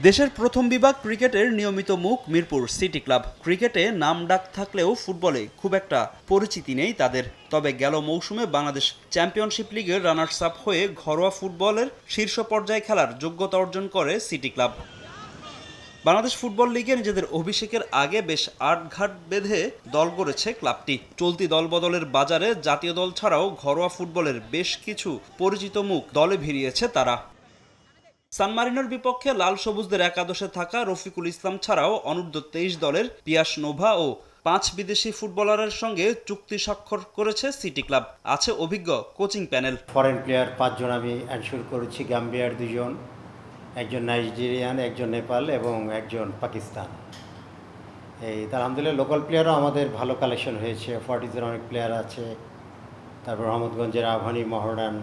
দেশের প্রথম বিভাগ ক্রিকেটের নিয়মিত মুখ মিরপুর সিটি ক্লাব। ক্রিকেটে নাম ডাক থাকলেও ফুটবলে খুব একটা পরিচিতি নেই তাদের। তবে গেল মৌসুমে বাংলাদেশ চ্যাম্পিয়নশিপ লিগের রানার্স আপ হয়ে ঘরোয়া ফুটবলের শীর্ষ পর্যায়ে খেলার যোগ্যতা অর্জন করে সিটি ক্লাব। বাংলাদেশ ফুটবল লিগে নিজেদের অভিষেকের আগে বেশ আটঘাট বেঁধে দল গড়েছে ক্লাবটি। চলতি দলবদলের বাজারে জাতীয় দল ছাড়াও ঘরোয়া ফুটবলের বেশ কিছু পরিচিত মুখ দলে ভিড়িয়েছে তারা। সান মারিনোর বিপক্ষে লাল সবুজদের একাদশে থাকা রফিকুল ইসলাম ছাড়াও অনূর্ধ্ব 23 দলের পিয়াস নোভা ও 5 বিদেশি ফুটবলারের সঙ্গে চুক্তি স্বাক্ষর করেছে সিটি ক্লাব। আছে অভিজ্ঞ কোচিং প্যানেল। ফরেন প্লেয়ার 5 জন আমি এনশিওর করেছি, গাম্বিয়ার 2 জন, একজন নাইজেরিয়ান, একজন নেপাল এবং একজন পাকিস্তান। আলহামদুলিল্লাহ লোকাল প্লেয়ারও আমাদের ভালো কালেকশন হয়েছে। ফর্টিজের অনেক প্লেয়ার আছে, তারপর রহমতগঞ্জের আভানি, মহরান,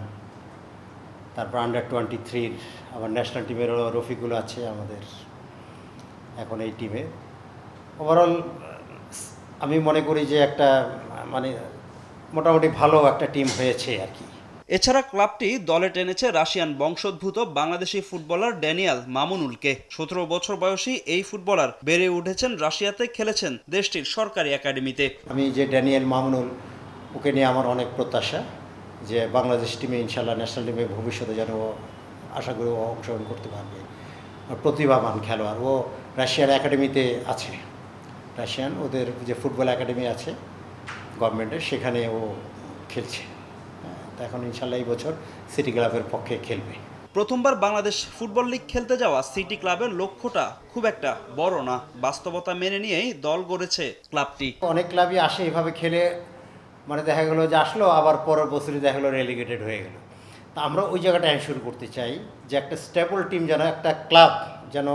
তারপর আন্ডার-23 আবার ন্যাশনাল টিমেরও রফিকুল আছে আমাদের এখন এই টিমে। ওভারঅল আমি মনে করি যে একটা মানে মোটামুটি ভালো একটা টিম হয়েছে আর কি। এছাড়া ক্লাবটি দলে টেনেছে রাশিয়ান বংশোদ্ভূত বাংলাদেশি ফুটবলার ড্যানিয়াল মামুনুলকে। 17 বছর বয়সী এই ফুটবলার বেড়ে উঠেছেন রাশিয়াতে, খেলেছেন দেশটির সরকারি একাডেমিতে। আমি যে ড্যানিয়েল মামুনুল, ওকে নিয়ে আমার অনেক প্রত্যাশা যে বাংলাদেশ টিমে ইনশাল্লাহ ন্যাশনাল টিমে ভবিষ্যতে যেন আশা করি ও অংশগ্রহণ করতে পারবে। প্রতিভাবান খেলোয়াড়, ও রাশিয়ার একাডেমিতে আছে। রাশিয়ান ওদের যে ফুটবল একাডেমি আছে গভর্নমেন্টের, সেখানে ও খেলছে। তো এখন ইনশাল্লাহ এই বছর সিটি ক্লাবের পক্ষে খেলবে। প্রথমবার বাংলাদেশ ফুটবল লিগ খেলতে যাওয়া সিটি ক্লাবের লক্ষ্যটা খুব একটা বড় না। বাস্তবতা মেনে নিয়েই দল গড়েছে ক্লাবটি। অনেক ক্লাবই আসে এভাবে খেলে, মানে দেখা গেলো যে আসলো, আবার পরের বছরই দেখা গেলো রেলিগেটেড হয়ে গেল। তা আমরা ওই জায়গাটা এনশিওর করতে চাই যে একটা স্টেবল টিম, যেন একটা ক্লাব যেন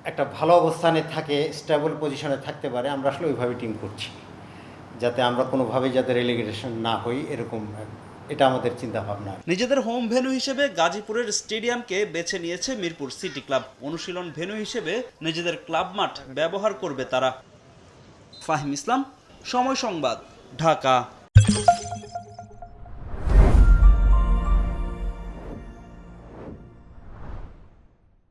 একটা ভালো অবস্থানে থাকে, স্টেবল পজিশনে থাকতে পারে। আমরা আসলে ওইভাবে টিম করছি যাতে আমরা কোনোভাবেই যাতে রেলিগেশন না হই, এরকম এটা আমাদের চিন্তা ভাবনা। নিজেদের হোম ভেন্যু হিসেবে গাজীপুরের স্টেডিয়ামকে বেছে নিয়েছে মিরপুর সিটি ক্লাব। অনুশীলন ভেন্যু হিসেবে নিজেদের ক্লাব মাঠ ব্যবহার করবে তারা। ফাহিম ইসলাম, সময় সংবাদ, ঢাকা।